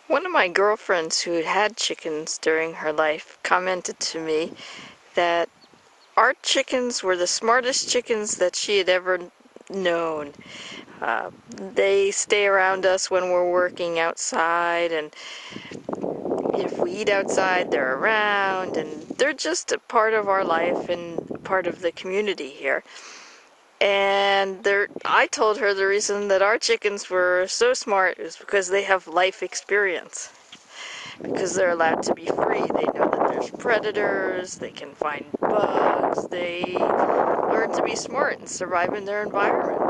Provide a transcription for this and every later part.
One of my girlfriends who had chickens during her life commented to me that our chickens were the smartest chickens that she had ever known. They stay around us when we're working outside, and if we eat outside, they're around, and they're just a part of our life and part of the community here. And I told her the reason that our chickens were so smart is because they have life experience. Because they're allowed to be free. They know that there's predators, they can find bugs, they learn to be smart and survive in their environment.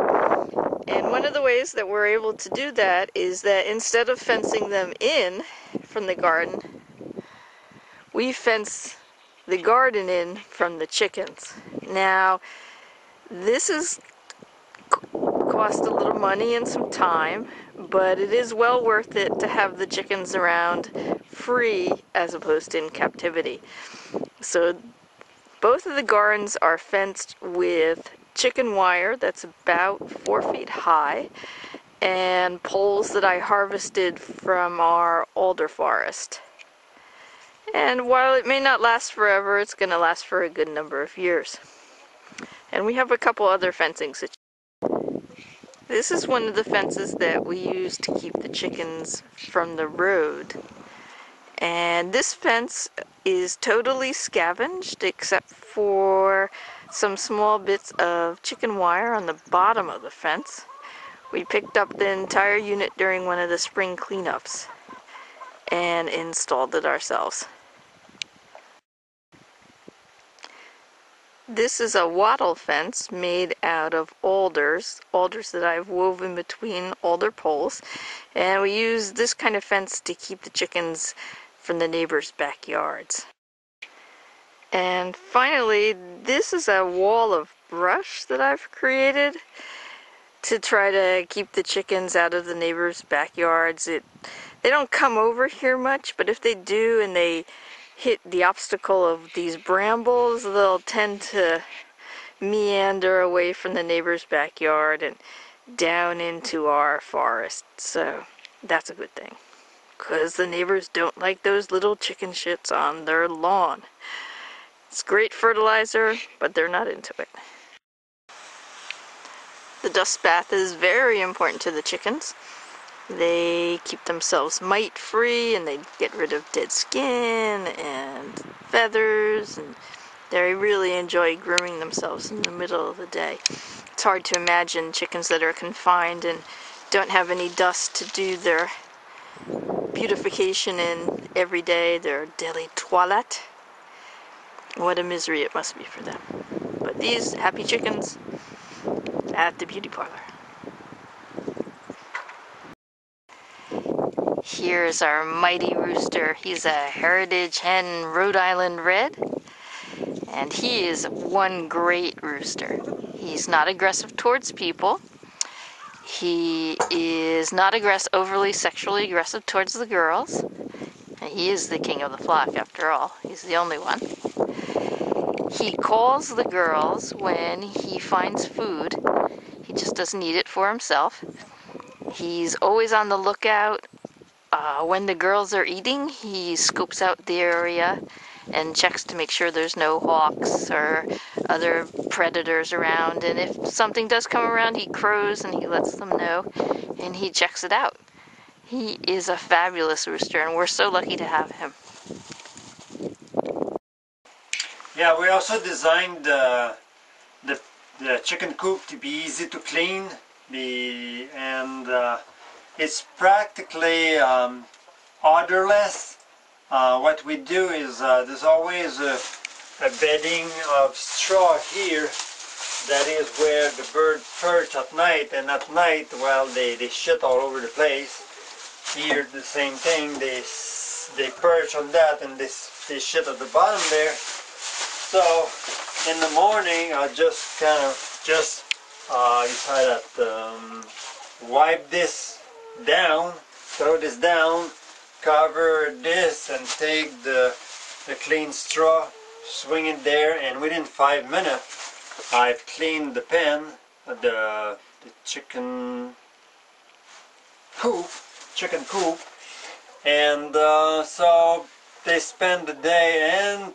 And one of the ways that we're able to do that is that instead of fencing them in from the garden, we fence the garden in from the chickens. Now, this is cost a little money and some time, but it is well worth it to have the chickens around free as opposed to in captivity. So both of the gardens are fenced with chicken wire that's about 4 feet high and poles that I harvested from our alder forest. And while it may not last forever, it's going to last for a good number of years. And we have a couple other fencing situations. This is one of the fences that we use to keep the chickens from the road. And this fence is totally scavenged except for some small bits of chicken wire on the bottom of the fence. We picked up the entire unit during one of the spring cleanups and installed it ourselves. This is a wattle fence made out of alders that I've woven between alder poles, and we use this kind of fence to keep the chickens from the neighbors' backyards. And finally, this is a wall of brush that I've created to try to keep the chickens out of the neighbors' backyards. They don't come over here much, but if they do and they hit the obstacle of these brambles, they'll tend to meander away from the neighbor's backyard and down into our forest. So that's a good thing, because the neighbors don't like those little chicken shits on their lawn. It's great fertilizer, but they're not into it. The dust bath is very important to the chickens. They keep themselves mite free, and they get rid of dead skin and feathers, and they really enjoy grooming themselves in the middle of the day. It's hard to imagine chickens that are confined and don't have any dust to do their beautification in every day, their daily toilette. What a misery it must be for them. But these happy chickens at the beauty parlor. Here's our mighty rooster. He's a heritage hen Rhode Island red, and he is one great rooster. He's not aggressive towards people. He is not overly sexually aggressive towards the girls. He is the king of the flock, after all. He's the only one. He calls the girls when he finds food. He just doesn't eat it for himself. He's always on the lookout. When the girls are eating, he scopes out the area and checks to make sure there's no hawks or other predators around. And if something does come around, he crows and he lets them know, and he checks it out. He is a fabulous rooster, and we're so lucky to have him. Yeah, we also designed the chicken coop to be easy to clean, and it's practically odorless. What we do is there's always a bedding of straw here. That is where the birds perch at night, and at night, well, they shit all over the place. Here the same thing, they perch on that and they shit at the bottom there. So in the morning I just kind of wipe this down, throw this down, cover this, and take the clean straw, swing it there, and within 5 minutes I've cleaned the pen, the chicken coop, chicken coop, and so they spend the day, and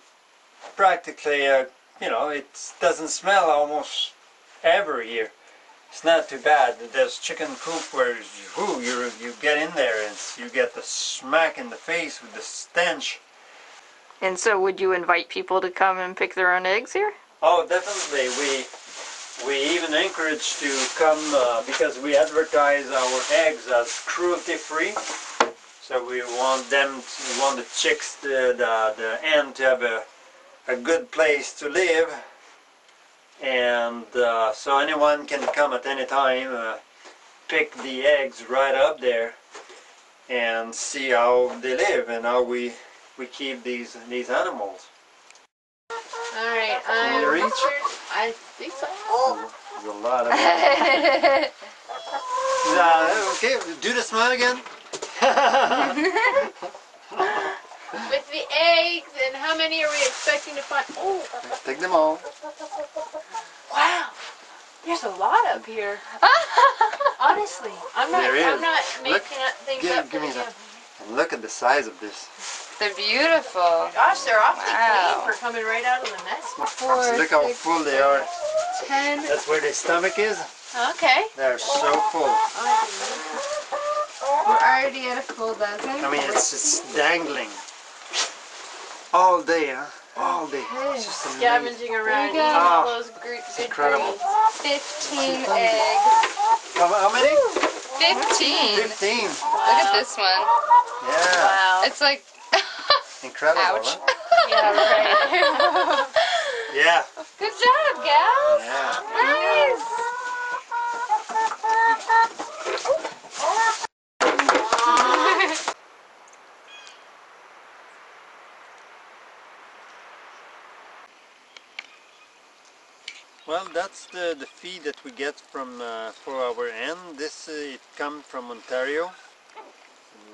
practically, you know, it doesn't smell almost ever here. It's not too bad. There's chicken coop where you get in there and you get the smack in the face with the stench. And so would you invite people to come and pick their own eggs here? Oh, definitely. We even encourage to come because we advertise our eggs as cruelty-free. So we want the chicks, the hen to have a good place to live. And so anyone can come at any time, pick the eggs right up there and see how they live and how we keep these animals. Alright, Can you reach? I think so. There's a lot of it. Okay, do the smile again. With the eggs, and how many are we expecting to find? Oh, Take them all. wow. There's a lot up here. Honestly, I'm not making things up. Give me that. And look at the size of this. They're beautiful. Gosh, they're awfully Wow. clean for coming right out of the nest. Look how full they are. 10. That's where their stomach is. Okay. They're so full. We're already at a full dozen. I mean, it's dangling all day, huh? All day. It's just amazing. Scavenging around, There you eating go. all those good incredible. greens. 15 eggs. How many? 15. 15. Look at this one. Yeah. Wow. It's like, Incredible, ouch. huh? Yeah, right. Yeah. Good job, gals. Yeah. Nice. Well, that's the feed that we get from for our hen. This it comes from Ontario.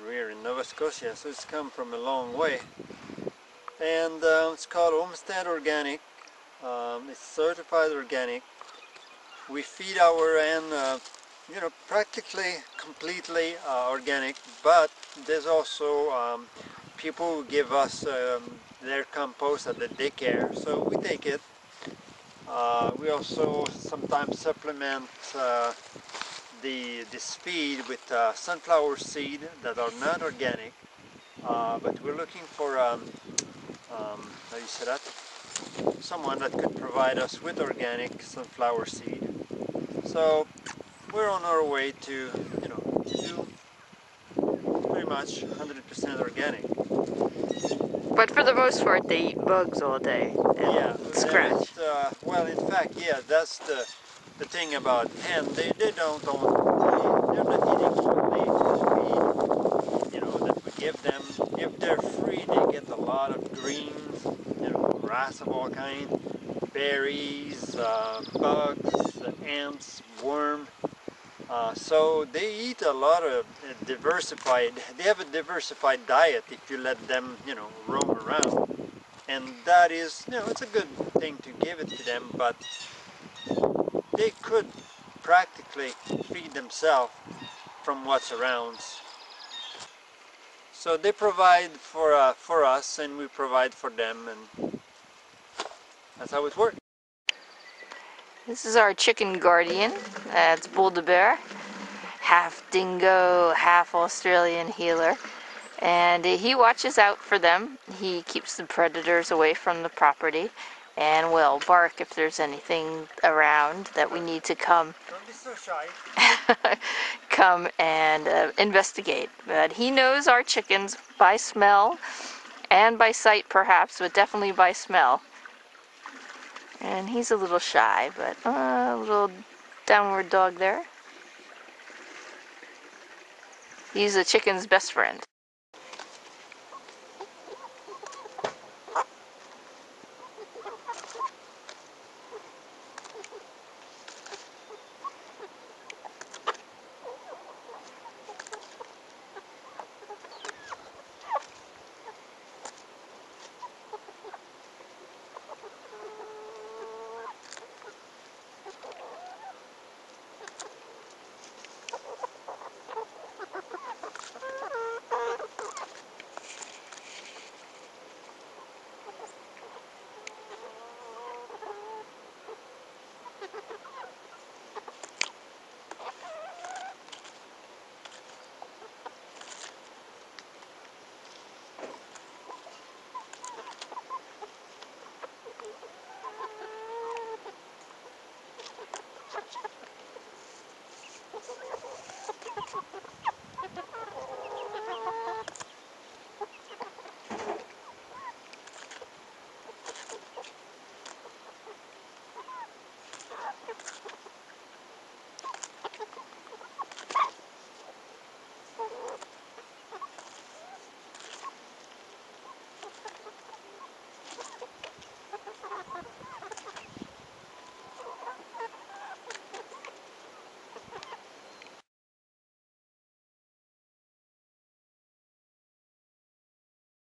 We're in Nova Scotia, so it's come from a long way. And it's called Homestead Organic. It's certified organic. We feed our hen, you know, practically completely organic. But there's also people who give us their compost at the daycare, so we take it. We also sometimes supplement this feed with sunflower seed that are not organic, but we're looking for how you say that? Someone that could provide us with organic sunflower seed. So we're on our way to, you know, do pretty much 100% organic. But for the most part, they eat bugs all day and Yeah, scratch. well, in fact, yeah, that's the thing about hen. They don't own. They're not eating only feed, you know, that we give them. If they're free, they get a lot of greens, you know, grass of all kinds, berries, bugs, ants, worm. So they eat a lot of diversified. They have a diversified diet if you let them, you know, roam around. And that is, you know, it's a good thing to give it to them, but they could practically feed themselves from what's around. So they provide for us, and we provide for them, and that's how it works. This is our chicken guardian. It's Bull de Bear, half dingo, half Australian healer. And he watches out for them. He keeps the predators away from the property and will bark if there's anything around that we need to come Don't be so shy. come and investigate. But he knows our chickens by smell and by sight perhaps, but definitely by smell. And he's a little shy, but a little downward dog there. He's a chicken's best friend.